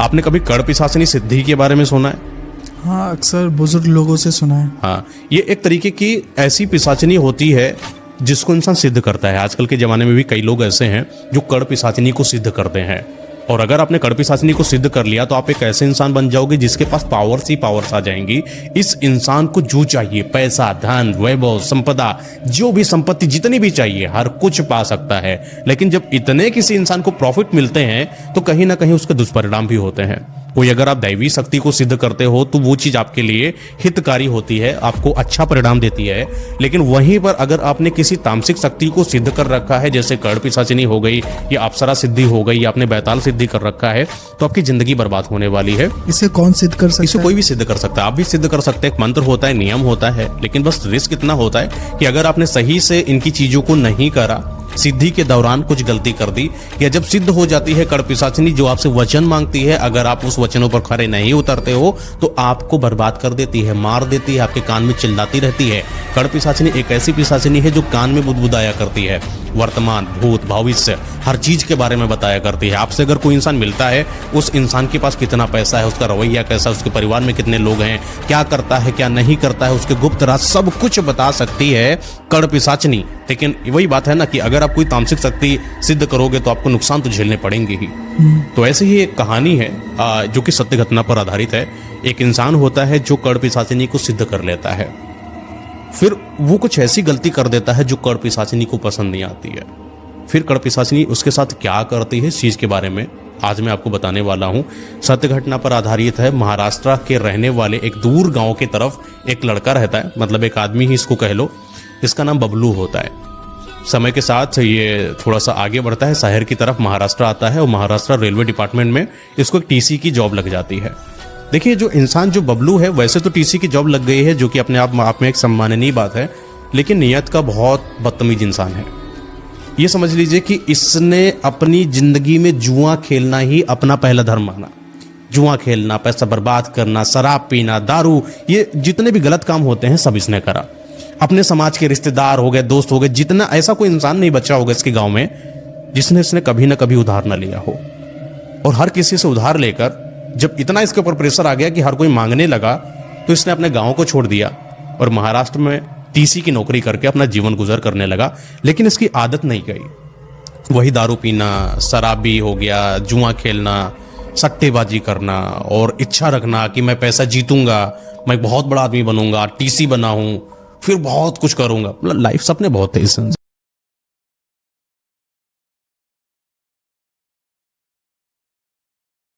आपने कभी कड़ पिशाचिनी सिद्धि के बारे में सुना है? हाँ, अक्सर बुजुर्ग लोगों से सुना है। हाँ, ये एक तरीके की ऐसी पिशाचिनी होती है जिसको इंसान सिद्ध करता है। आजकल के ज़माने में भी कई लोग ऐसे हैं जो कड़ पिशाचिनी को सिद्ध करते हैं। और अगर आपने कड़ पिशाचिनी को सिद्ध कर लिया तो आप एक ऐसे इंसान बन जाओगे जिसके पास पावर्स ही पावर्स आ जाएंगी। इस इंसान को जो चाहिए, पैसा, धन, वैभव, संपदा, जो भी संपत्ति जितनी भी चाहिए, हर कुछ पा सकता है। लेकिन जब इतने किसी इंसान को प्रॉफिट मिलते हैं तो कहीं ना कहीं उसके दुष्परिणाम भी होते हैं। कोई अगर आप दैवी शक्ति को सिद्ध करते हो तो वो चीज़ आपके लिए हितकारी होती है, आपको अच्छा परिणाम देती है। लेकिन वहीं पर अगर आपने किसी तामसिक शक्ति को सिद्ध कर रखा है, जैसे कड़ पिशाचिनी हो गई या अप्सरा सिद्धि हो गई या आपने बैताल सिद्धि कर रखा है, तो आपकी जिंदगी बर्बाद होने वाली है। इसे कौन सिद्ध कर सकता है? इसे कोई भी सिद्ध कर सकता है, आप भी सिद्ध कर सकते हैं। एक मंत्र होता है, नियम होता है, लेकिन बस रिस्क इतना होता है कि अगर आपने सही से इनकी चीजों को नहीं करा, सिद्धि के दौरान कुछ गलती कर दी, या जब सिद्ध हो जाती है कड़ पिशाचिनी जो आपसे वचन मांगती है, अगर आप उस वचनों पर खरे नहीं उतरते हो तो आपको बर्बाद कर देती है, मार देती है, आपके कान में चिल्लाती रहती है। कड़ पिशाचिनी एक ऐसी पिशाचिनी है जो कान में बुदबुदाया करती है, वर्तमान, भूत, भविष्य, हर चीज के बारे में बताया करती है। आपसे अगर कोई इंसान मिलता है, उस इंसान के पास कितना पैसा है, उसका रवैया कैसा, उसके परिवार में कितने लोग हैं, क्या करता है, क्या नहीं करता है, उसके गुप्त राज, सब कुछ बता सकती है कड़ पिशाचिनी। लेकिन वही बात है ना कि अगर आप कोई तामसिक शक्ति सिद्ध करोगे तो आपको नुकसान तो झेलने पड़ेंगे ही। तो ऐसे ही एक कहानी है जो कि सत्य घटना पर आधारित है। एक इंसान होता है जो कड़ पिशाचिनी को सिद्ध कर लेता है, फिर वो कुछ ऐसी गलती कर देता है जो कड़ पिशाचिनी को पसंद नहीं आती है। फिर कड़ पिशाचिनी उसके साथ क्या करती है, इस चीज के बारे में आज मैं आपको बताने वाला हूं। सत्य घटना पर आधारित है। महाराष्ट्र के रहने वाले एक दूर गांव की तरफ एक लड़का रहता है, मतलब एक आदमी ही इसको कह लो। इसका नाम बबलू होता है। समय के साथ ये थोड़ा सा आगे बढ़ता है, शहर की तरफ महाराष्ट्र आता है और महाराष्ट्र रेलवे डिपार्टमेंट में इसको एक टीसी की जॉब लग जाती है। देखिए, जो इंसान जो बबलू है, वैसे तो टीसी की जॉब लग गई है, जो कि अपने आप में एक सम्माननीय बात है, लेकिन नियत का बहुत बदतमीज इंसान है। ये समझ लीजिए कि इसने अपनी जिंदगी में जुआ खेलना ही अपना पहला धर्म माना। जुआ खेलना, पैसा बर्बाद करना, शराब पीना, दारू, ये जितने भी गलत काम होते हैं सब इसने करा। अपने समाज के रिश्तेदार हो गए, दोस्त हो गए, जितना, ऐसा कोई इंसान नहीं बचा होगा इसके गांव में जिसने इसने कभी ना कभी उधार ना लिया हो। और हर किसी से उधार लेकर जब इतना इसके ऊपर प्रेशर आ गया कि हर कोई मांगने लगा, तो इसने अपने गांव को छोड़ दिया और महाराष्ट्र में टीसी की नौकरी करके अपना जीवन गुजर करने लगा। लेकिन इसकी आदत नहीं गई। वही दारू पीना, शराबी हो गया, जुआ खेलना, सट्टेबाजी करना और इच्छा रखना कि मैं पैसा जीतूंगा, मैं बहुत बड़ा आदमी बनूंगा, टीसी बना हूं, फिर बहुत कुछ करूंगा। मतलब लाइफ सपने बहुत थे इस